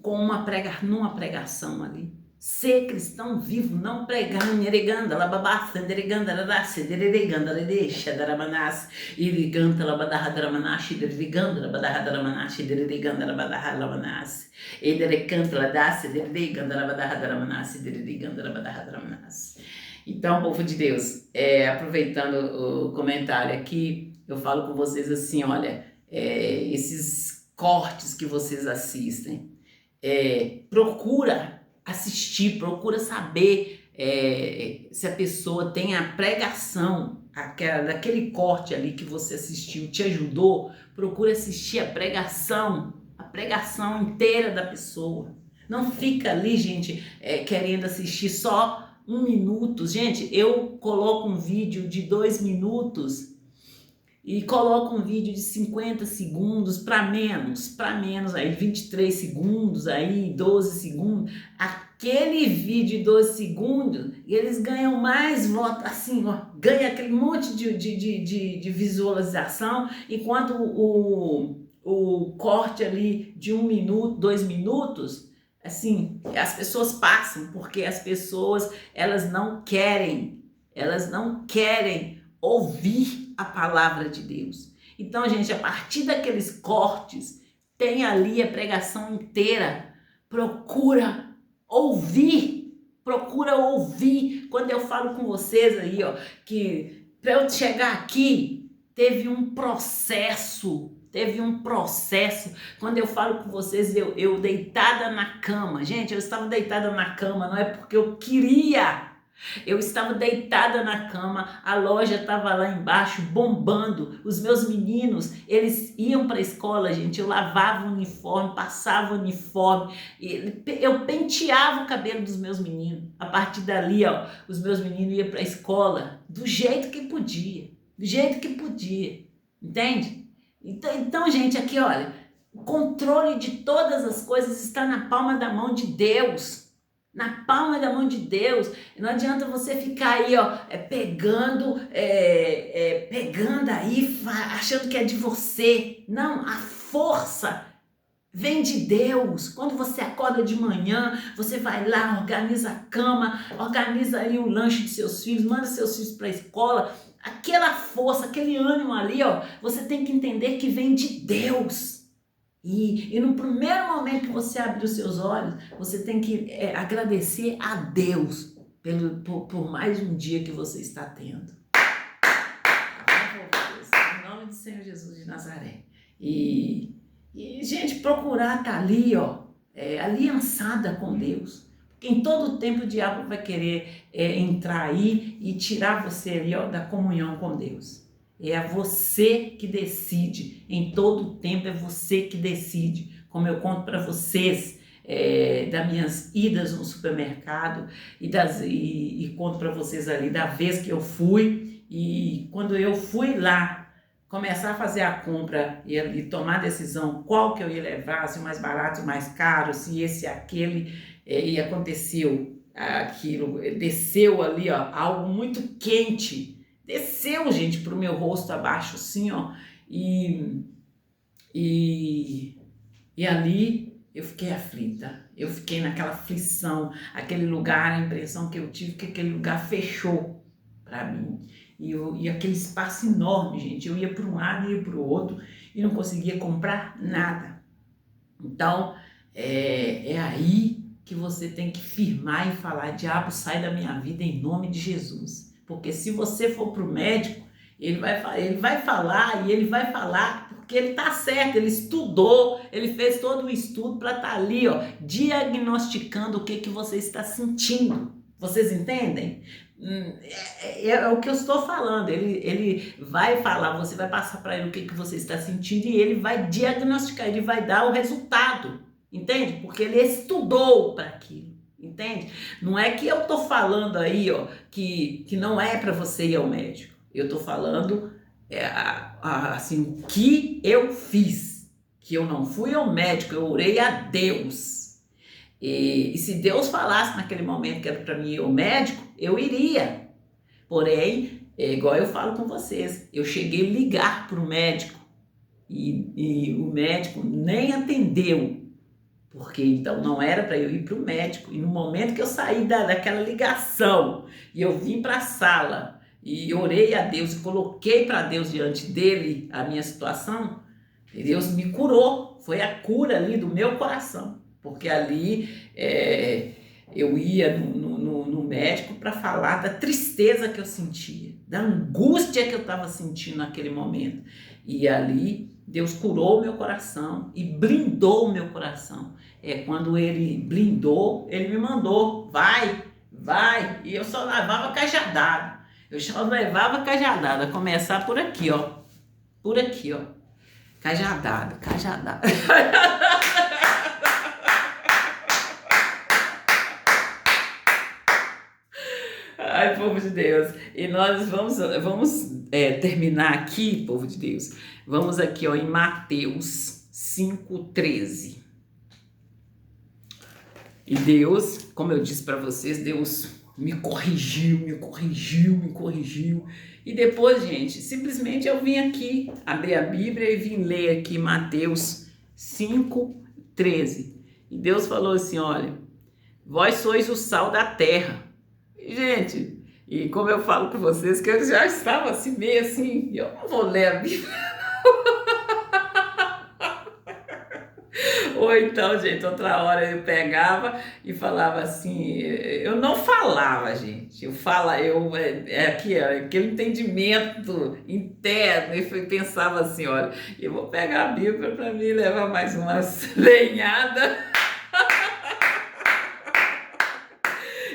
numa pregação ali. Ser cristão vivo, não pregar nereganda, lababasta, nereganda, ladasse, nereganda, ledeixa, daramanas, iriganda, labadarra, daramanashi, deriganda, labadarra, daramanashi, deriganda, labadarra, lamanas, ederecanta, ladasse, deriganda, labadarra, daramanashi, deriganda, labadarra, daramanasi. Então, povo de Deus, aproveitando o comentário aqui, eu falo com vocês assim, olha, esses cortes que vocês assistem, procura assistir, procura saber se a pessoa tem a pregação, daquele corte ali que você assistiu, te ajudou, procura assistir a pregação inteira da pessoa. Não fica ali, gente, querendo assistir só 1 minuto. Gente, eu coloco um vídeo de 2 minutos e coloco um vídeo de 50 segundos para menos, aí 23 segundos, aí 12 segundos. Aquele vídeo de 12 segundos, eles ganham mais voto, assim, ó, ganha aquele monte de visualização, enquanto o corte ali de 1 minuto, 2 minutos, assim, as pessoas passam, porque as pessoas, elas não querem ouvir a palavra de Deus. Então, gente, a partir daqueles cortes, tem ali a pregação inteira. Procura ouvir. Quando eu falo com vocês aí, ó, que para eu chegar aqui, teve um processo. Quando eu falo com vocês, eu deitada na cama. Gente, eu estava deitada na cama, não é porque eu queria. Eu estava deitada na cama, a loja estava lá embaixo bombando, os meus meninos, eles iam para a escola, gente, eu lavava o uniforme, passava o uniforme, eu penteava o cabelo dos meus meninos. A partir dali, ó, os meus meninos iam para a escola do jeito que podia, entende? Então, gente, aqui, olha, o controle de todas as coisas está na palma da mão de Deus. Na palma da mão de Deus. Não adianta você ficar aí, ó, pegando aí, achando que é de você. Não, a força vem de Deus. Quando você acorda de manhã, você vai lá, organiza a cama, organiza aí o lanche dos seus filhos, manda seus filhos para a escola. Aquela força, aquele ânimo ali, ó, você tem que entender que vem de Deus. E no primeiro momento que você abrir os seus olhos, você tem que agradecer a Deus por mais um dia que você está tendo. Em nome do Senhor Jesus de Nazaré. E gente, procurar estar ali, ó, aliançada com Deus. Porque em todo tempo o diabo vai querer entrar aí e tirar você ali, ó, da comunhão com Deus. É você que decide, em todo tempo é você que decide. Como eu conto para vocês das minhas idas no supermercado e conto para vocês ali da vez que eu fui E quando eu fui lá começar a fazer a compra e tomar a decisão qual que eu ia levar, se o mais barato, o mais caro, se esse e aquele, e aconteceu aquilo, desceu ali, ó, algo muito quente, desceu, gente, pro meu rosto abaixo, assim, ó, e, e ali eu fiquei aflita, eu fiquei naquela aflição, aquele lugar, a impressão que eu tive que aquele lugar fechou para mim. E aquele espaço enorme, gente, eu ia para um lado e ia para o outro e não conseguia comprar nada. Então, é aí que você tem que firmar e falar: diabo, sai da minha vida em nome de Jesus. Porque se você for para o médico, ele vai falar e ele vai falar porque ele está certo, ele estudou, ele fez todo o estudo para estar ali, ó, diagnosticando o que você está sentindo. Vocês entendem? É o que eu estou falando. Ele vai falar, você vai passar para ele o que você está sentindo e ele vai diagnosticar, ele vai dar o resultado, entende? Porque ele estudou para aquilo, entende? Não é que eu estou falando aí, ó, que não é para você ir ao médico. Eu estou falando assim, o que eu fiz, que eu não fui ao médico, eu orei a Deus. E se Deus falasse naquele momento que era para mim ir ao médico, eu iria. Porém, igual eu falo com vocês, eu cheguei a ligar para o médico e o médico nem atendeu, porque então não era para eu ir para o médico. E no momento que eu saí daquela ligação e eu vim para a sala e orei a Deus e coloquei para Deus diante dele a minha situação, Deus me curou. Foi a cura ali do meu coração. Porque ali eu ia no médico para falar da tristeza que eu sentia, da angústia que eu estava sentindo naquele momento. E ali Deus curou o meu coração e blindou o meu coração. Quando ele blindou, ele me mandou: vai. E eu só levava cajadada. Começar por aqui, ó. Cajadada. Ai, povo de Deus, e nós vamos terminar aqui, povo de Deus, vamos aqui, ó, em Mateus 5,13. E Deus, como eu disse para vocês, Deus me corrigiu, e depois, gente, simplesmente eu vim aqui, abri a Bíblia e vim ler aqui Mateus 5,13, e Deus falou assim: olha, vós sois o sal da terra. Gente, e como eu falo para vocês, que eu já estava assim, meio assim, eu não vou ler a Bíblia. Ou então, gente, outra hora eu pegava e falava assim, eu não falava, gente, aquele entendimento interno, e pensava assim: olha, eu vou pegar a Bíblia para mim levar mais umas lenhadas.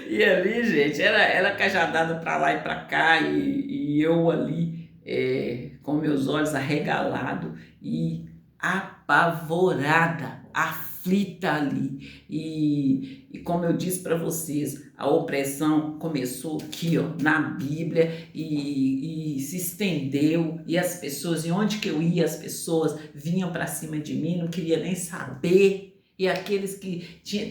E ali, gente, era cajadada para lá e para cá, e eu ali com meus olhos arregalados e apavorada, aflita ali. E como eu disse para vocês, a opressão começou aqui, ó, na Bíblia, e se estendeu, e as pessoas, e onde que eu ia, as pessoas vinham para cima de mim, não queria nem saber. E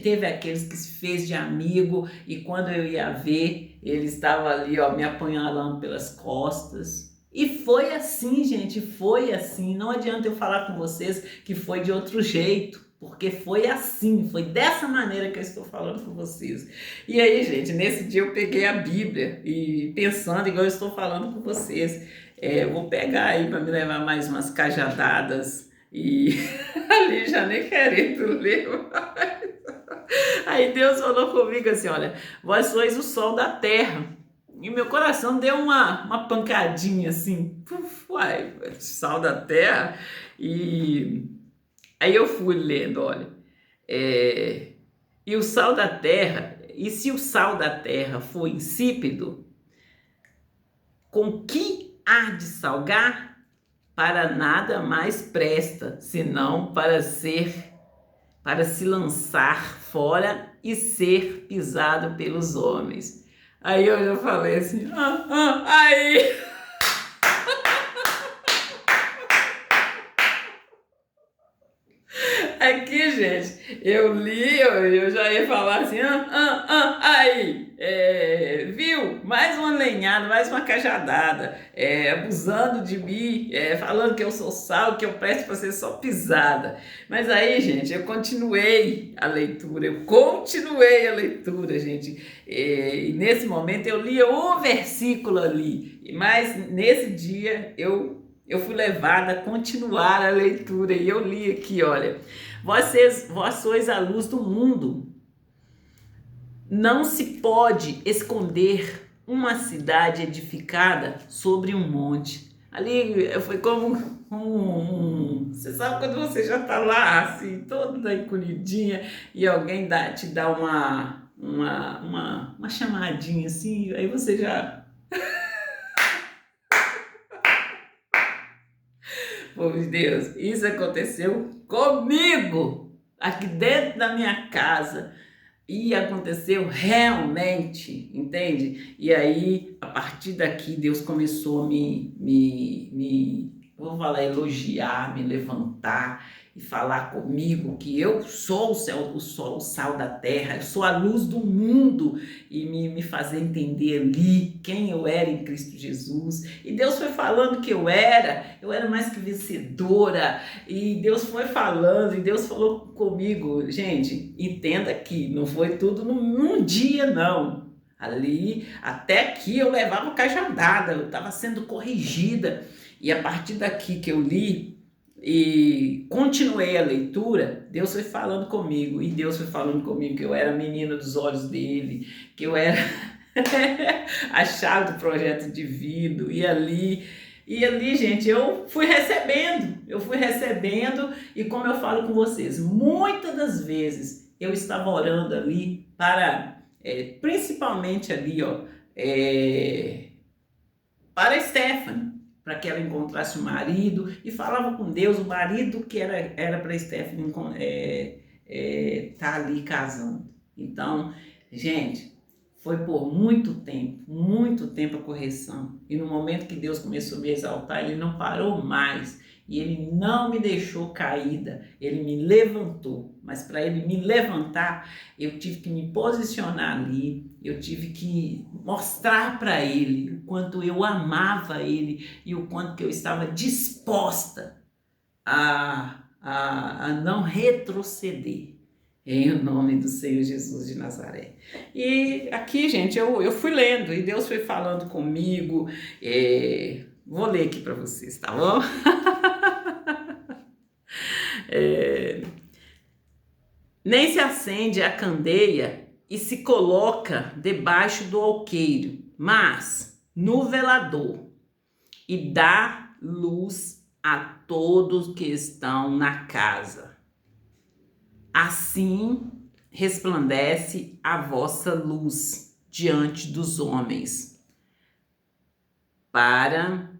teve aqueles que se fez de amigo, e quando eu ia ver, ele estava ali, ó, me apunhalando pelas costas. E foi assim, gente, foi assim. Não adianta eu falar com vocês que foi de outro jeito, porque foi assim, foi dessa maneira que eu estou falando com vocês. E aí, gente, nesse dia eu peguei a Bíblia e pensando igual eu estou falando com vocês, eu vou pegar aí para me levar mais umas cajadadas. E ali já nem querendo ler mais. Aí Deus falou comigo assim: olha, vós sois o sol da terra. E meu coração deu uma pancadinha assim, uai, sal da terra. E aí eu fui lendo, olha, e o sal da terra, e se o sal da terra for insípido, com que há de salgar? Para nada mais presta, senão para se lançar fora e ser pisado pelos homens. Aí eu já falei assim, aí gente, eu li, eu já ia falar assim, aí, viu? Mais uma lenhada, mais uma cajadada, abusando de mim, falando que eu sou sal, que eu presto para ser só pisada. Mas aí, gente, eu continuei a leitura, gente. E nesse momento eu lia um versículo ali, mas nesse dia eu fui levada a continuar a leitura e eu li aqui, olha, vós sois a luz do mundo. Não se pode esconder uma cidade edificada sobre um monte. Ali foi como você sabe quando você já está lá, assim, toda encolhidinha, e alguém te dá uma chamadinha assim, aí você já. Por Deus, isso aconteceu comigo, aqui dentro da minha casa. E aconteceu realmente, entende? E aí, a partir daqui, Deus começou a vou falar, elogiar, me levantar e falar comigo que eu sou o sal da terra, eu sou a luz do mundo e me fazer entender ali quem eu era em Cristo Jesus. E Deus foi falando que eu era mais que vencedora, e Deus foi falando, e Deus falou comigo. Gente, entenda que não foi tudo num dia, não. Ali, até aqui eu levava cajadada, eu estava sendo corrigida. E a partir daqui que eu li e continuei a leitura, Deus foi falando comigo. E Deus foi falando comigo que eu era a menina dos olhos dele, que eu era a chave do projeto divino. E ali, gente, eu fui recebendo. E como eu falo com vocês, muitas das vezes eu estava orando ali para, principalmente ali, para Stephanie, para que ela encontrasse um marido, e falava com Deus, o marido que era para Stephanie tá ali casando. Então, gente, foi por muito tempo a correção. E no momento que Deus começou a me exaltar, Ele não parou mais. E Ele não me deixou caída, Ele me levantou. Mas para Ele me levantar, eu tive que me posicionar ali, eu tive que mostrar para Ele o quanto eu amava Ele e o quanto que eu estava disposta a não retroceder. Em nome do Senhor Jesus de Nazaré. E aqui, gente, eu fui lendo e Deus foi falando comigo. Vou ler aqui para vocês, tá bom? Nem se acende a candeia e se coloca debaixo do alqueire, mas no velador, e dá luz a todos que estão na casa. Assim resplandece a vossa luz diante dos homens, para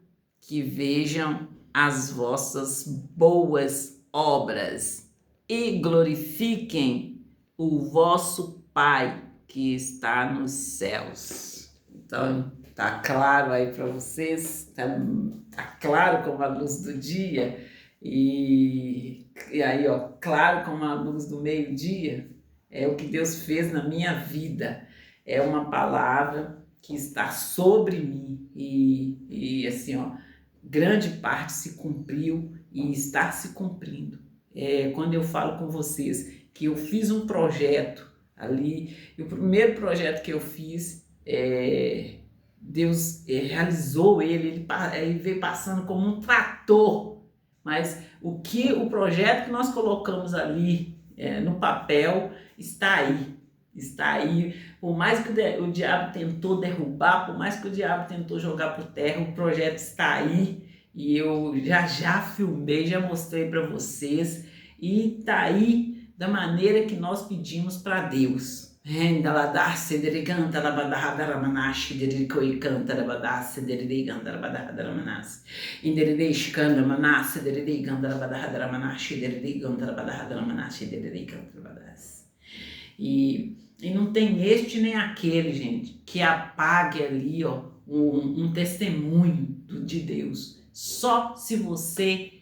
que vejam as vossas boas obras e glorifiquem o vosso Pai que está nos céus. Então, tá claro aí para vocês? Tá claro como a luz do dia? E aí, claro como a luz do meio-dia? É o que Deus fez na minha vida. É uma palavra que está sobre mim e assim, grande parte se cumpriu e está se cumprindo. Quando eu falo com vocês que eu fiz um projeto ali, e o primeiro projeto que eu fiz, Deus realizou ele veio passando como um trator, mas o projeto que nós colocamos ali no papel está aí, por mais que o diabo tentou derrubar, por mais que o diabo tentou jogar por terra, o projeto está aí, e eu já filmei, já mostrei para vocês, e está aí da maneira que nós pedimos para Deus. E não tem este nem aquele, gente, que apague ali um testemunho de Deus. Só se você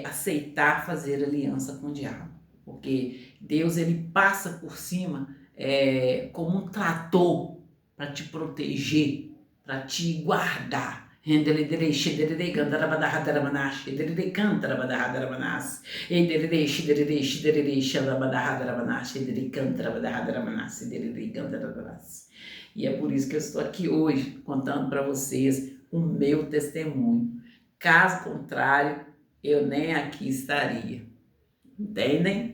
aceitar fazer aliança com o diabo. porque Deus ele passa por cima como um trator para te proteger, para te guardar. E é por isso que eu estou aqui hoje contando para vocês o meu testemunho. Caso contrário, eu nem aqui estaria. Entendem?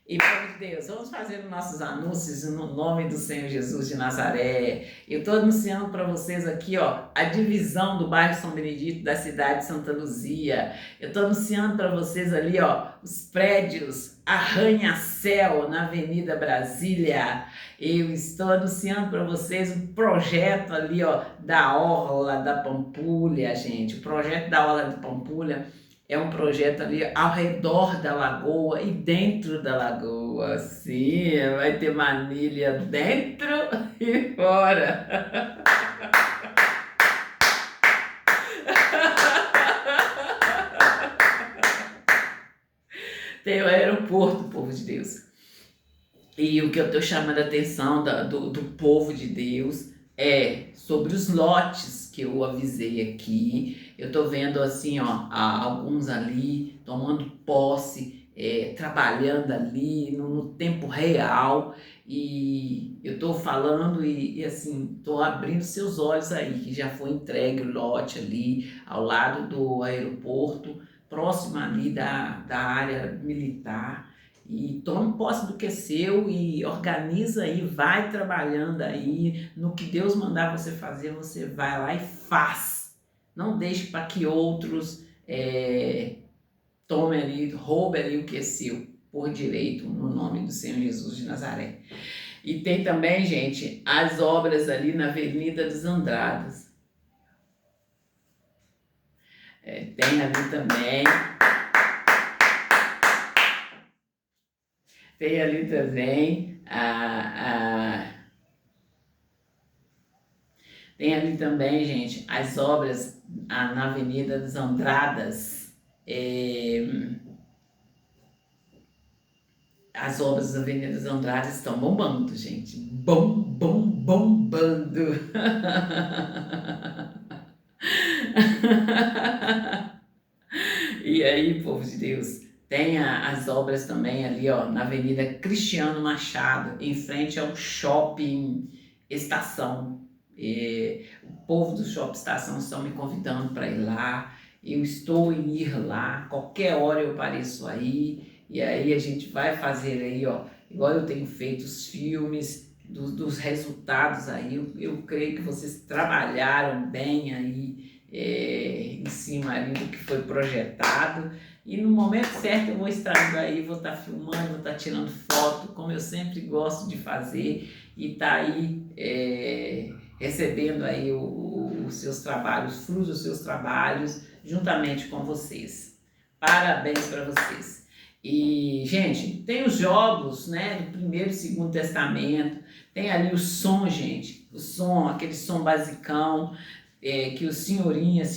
E, povo de Deus, vamos fazer os nossos anúncios no nome do Senhor Jesus de Nazaré. Eu estou anunciando para vocês aqui, ó, a divisão do bairro São Benedito da cidade de Santa Luzia. Eu estou anunciando para vocês ali, ó, os prédios Arranha-Céu na Avenida Brasília. Eu estou anunciando para vocês o projeto ali, ó, da Orla da Pampulha, gente. O projeto da Orla da Pampulha é um projeto ali ao redor da lagoa e dentro da lagoa. Sim, vai ter manilha dentro e fora. Tem o aeroporto, povo de Deus. E o que eu estou chamando a atenção do povo de Deus é sobre os lotes que eu avisei aqui. Eu estou vendo assim, ó, alguns ali tomando posse, trabalhando ali no tempo real. E eu estou falando e assim, estou abrindo seus olhos aí, que já foi entregue o lote ali ao lado do aeroporto, próximo ali da área militar. E tome posse do que é seu e organiza aí, vai trabalhando aí no que Deus mandar você fazer, você vai lá e faz. Não deixe para que outros tomem ali, roubem ali o que é seu por direito, no nome do Senhor Jesus de Nazaré. E tem também, gente, as obras ali na Avenida dos Andradas. Tem ali também. Tem ali também tem ali também, gente, as obras na Avenida dos Andradas. As obras da Avenida dos Andradas estão bombando, gente. Bombando. E aí, povo de Deus, tem as obras também ali, ó, na Avenida Cristiano Machado, em frente ao Shopping Estação. O povo do Shopping Estação estão me convidando para ir lá. Eu estou em ir lá, qualquer hora eu apareço aí. E aí a gente vai fazer aí, ó, igual eu tenho feito os filmes dos resultados aí. Eu creio que vocês trabalharam bem aí em cima ali do que foi projetado. E no momento certo eu vou estar aí, vou estar filmando, vou estar tirando foto, como eu sempre gosto de fazer. E tá aí recebendo aí os seus trabalhos, frutos dos seus trabalhos, juntamente com vocês. Parabéns para vocês. E, gente, tem os jogos, né, do Primeiro e Segundo Testamento, tem ali o som, gente, o som, aquele som basicão, que os senhorinhas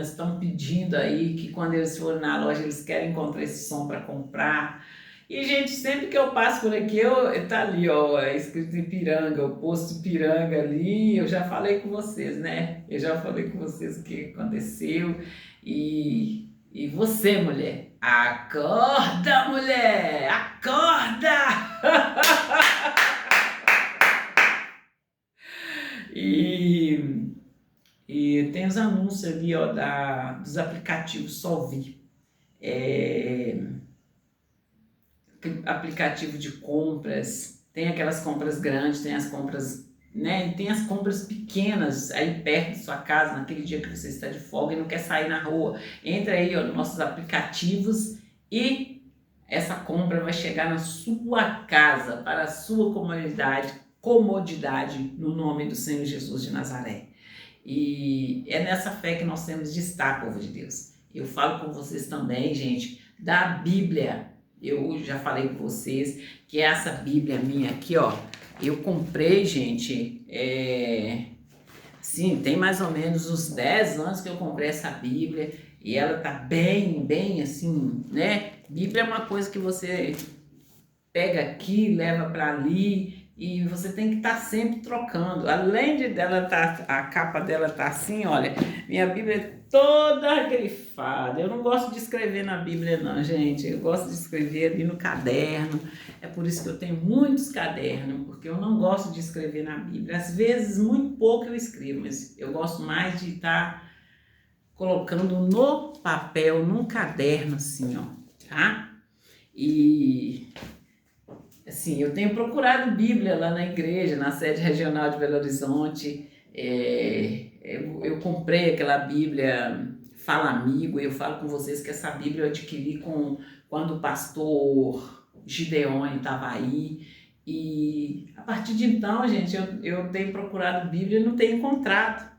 estão pedindo aí, que quando eles forem na loja eles querem encontrar esse som para comprar. E, gente, sempre que eu passo por aqui, tá ali, ó, escrito Ipiranga, o posto Ipiranga ali, eu já falei com vocês, né? Eu já falei com vocês o que aconteceu. E você, mulher, acorda, mulher, acorda! E tem os anúncios ali, ó, dos aplicativos Solvi. Aplicativo de compras, tem aquelas compras grandes, tem as compras, né, e tem as compras pequenas aí perto de sua casa, naquele dia que você está de folga e não quer sair na rua. Entra aí, ó, nos nossos aplicativos e essa compra vai chegar na sua casa, para a sua comodidade, no nome do Senhor Jesus de Nazaré. E é nessa fé que nós temos de estar, povo de Deus. Eu falo com vocês também, gente, da Bíblia. Eu já falei com vocês que essa Bíblia minha aqui, ó, eu comprei, gente, sim, tem mais ou menos uns 10 anos que eu comprei essa Bíblia e ela tá bem assim, né? Bíblia é uma coisa que você pega aqui, leva para ali, e você tem que estar sempre trocando. Além de dela tá, a capa dela tá assim, olha, minha Bíblia é toda grifada. Eu não gosto de escrever na Bíblia não, gente. Eu gosto de escrever ali no caderno. É por isso que eu tenho muitos cadernos, porque eu não gosto de escrever na Bíblia. Às vezes, muito pouco eu escrevo, mas eu gosto mais de estar colocando no papel, num caderno assim, ó, tá? E assim, eu tenho procurado Bíblia lá na igreja, na sede regional de Belo Horizonte. Eu comprei aquela Bíblia Fala Amigo, e eu falo com vocês que essa Bíblia eu adquiri quando o pastor Gideone estava aí. E a partir de então, gente, eu tenho procurado Bíblia e não tenho encontrado.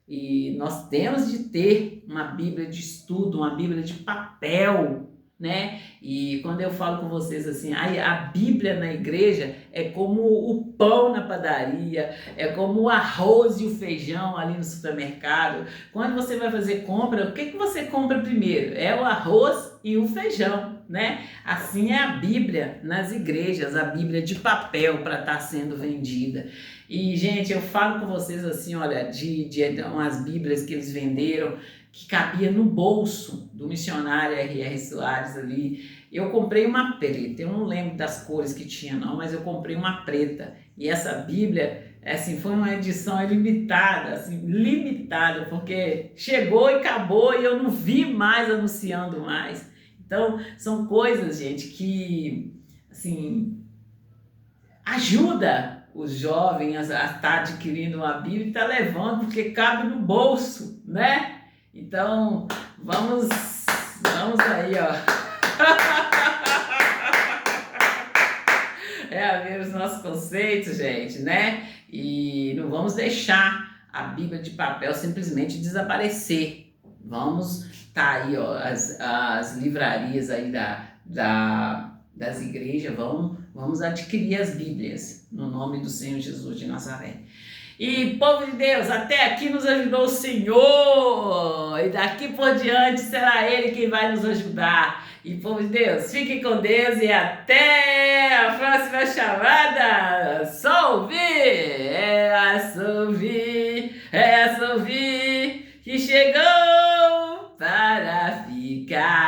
E nós temos de ter uma Bíblia de estudo, uma Bíblia de papel, né? E quando eu falo com vocês assim, a Bíblia na igreja é como o pão na padaria, é como o arroz e o feijão ali no supermercado. Quando você vai fazer compra, o que você compra primeiro? É o arroz e o feijão, né? Assim é a Bíblia nas igrejas, a Bíblia de papel para estar sendo vendida. E, gente, eu falo com vocês assim, olha, de umas Bíblias que eles venderam, que cabia no bolso do missionário R.R. Soares ali. Eu comprei uma preta, eu não lembro das cores que tinha não, mas eu comprei uma preta. E essa Bíblia, assim, foi uma edição limitada, assim, limitada, porque chegou e acabou e eu não vi mais anunciando mais. Então, são coisas, gente, que, assim, ajuda os jovens a estar adquirindo uma Bíblia e estar levando, porque cabe no bolso, né? Então, vamos aí, ó. A ver os nossos conceitos, gente, né? E não vamos deixar a Bíblia de papel simplesmente desaparecer. Vamos aí, ó, as livrarias aí das igrejas, vamos adquirir as Bíblias, no nome do Senhor Jesus de Nazaré. E, povo de Deus, até aqui nos ajudou o Senhor, e daqui por diante será Ele quem vai nos ajudar. E, povo de Deus, fiquem com Deus e até a próxima chamada. Só ouvir, só ouvir que chegou para ficar.